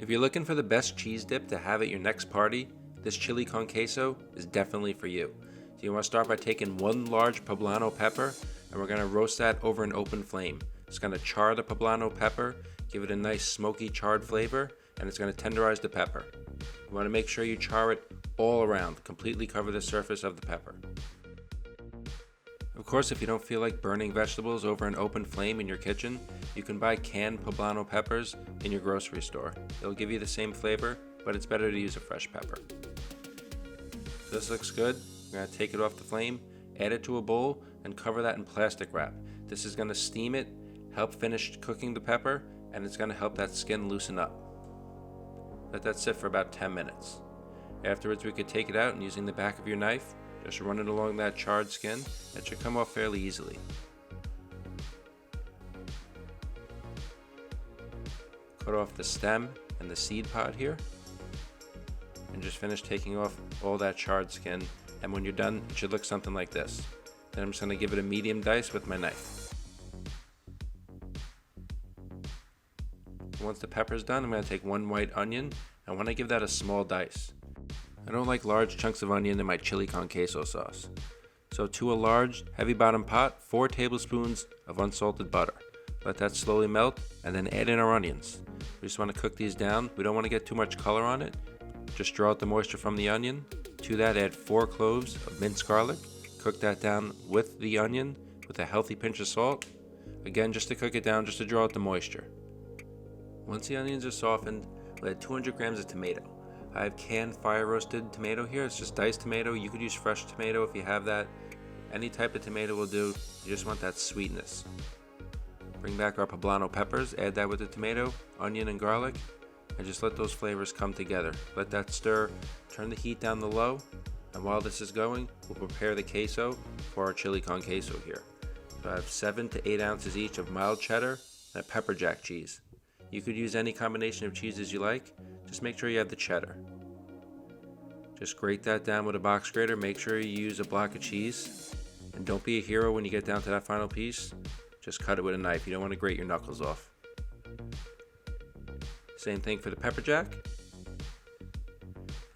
If you're looking for the best cheese dip to have at your next party, this chili con queso is definitely for you. So you want to start by taking one large poblano pepper, and we're going to roast that over an open flame. It's going to char the poblano pepper, give it a nice smoky charred flavor, and it's going to tenderize the pepper. You want to make sure you char it all around, completely cover the surface of the pepper. Of course, if you don't feel like burning vegetables over an open flame in your kitchen, you can buy canned poblano peppers in your grocery store. It'll give you the same flavor, but it's better to use a fresh pepper. So this looks good. We're going to take it off the flame, add it to a bowl, and cover that in plastic wrap. This is going to steam it, help finish cooking the pepper, and it's going to help that skin loosen up. Let that sit for about 10 minutes. Afterwards, we could take it out and using the back of your knife, just run it along that charred skin. It should come off fairly easily. Cut off the stem and the seed pod here, and just finish taking off all that charred skin. And when you're done, it should look something like this. Then I'm just going to give it a medium dice with my knife. Once the pepper's done, I'm going to take one white onion. I want to give that a small dice. I don't like large chunks of onion in my chili con queso sauce. So to a large, heavy bottom pot, 4 tablespoons of unsalted butter. Let that slowly melt and then add in our onions. We just want to cook these down. We don't want to get too much color on it. Just draw out the moisture from the onion. To that, add 4 cloves of minced garlic. Cook that down with the onion with a healthy pinch of salt. Again, just to cook it down, just to draw out the moisture. Once the onions are softened, we'll add 200 grams of tomato. I have canned fire roasted tomato here. It's just diced tomato. You could use fresh tomato if you have that. Any type of tomato will do. You just want that sweetness. Bring back our poblano peppers. Add that with the tomato, onion, and garlic. And just let those flavors come together. Let that stir. Turn the heat down to low. And while this is going, we'll prepare the queso for our chili con queso here. So I have 7 to 8 ounces each of mild cheddar and a pepperjack cheese. You could use any combination of cheeses you like. Just make sure you have the cheddar. Just grate that down with a box grater. Make sure you use a block of cheese. And don't be a hero when you get down to that final piece. Just cut it with a knife. You don't want to grate your knuckles off. Same thing for the pepperjack.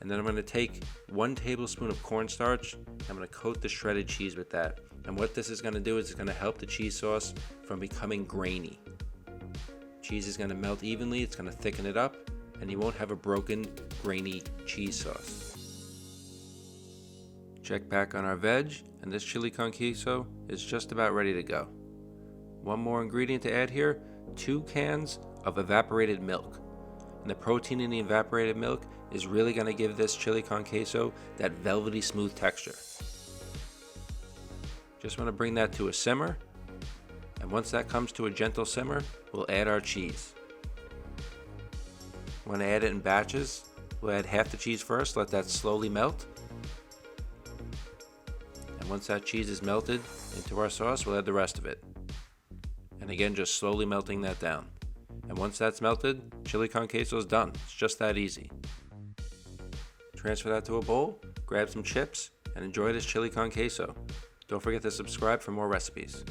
And then I'm going to take 1 tablespoon of cornstarch. I'm going to coat the shredded cheese with that. And what this is going to do is it's going to help the cheese sauce from becoming grainy. Cheese is going to melt evenly. It's going to thicken it up. And you won't have a broken, grainy cheese sauce. Check back on our veg, and this chili con queso is just about ready to go. One more ingredient to add here, 2 cans of evaporated milk. And the protein in the evaporated milk is really going to give this chili con queso that velvety smooth texture. Just want to bring that to a simmer, and once that comes to a gentle simmer, we'll add our cheese. I'm going to add it in batches. We'll add half the cheese first, let that slowly melt. And once that cheese is melted into our sauce, we'll add the rest of it. And again, just slowly melting that down. And once that's melted, chili con queso is done. It's just that easy. Transfer that to a bowl, grab some chips, and enjoy this chili con queso. Don't forget to subscribe for more recipes.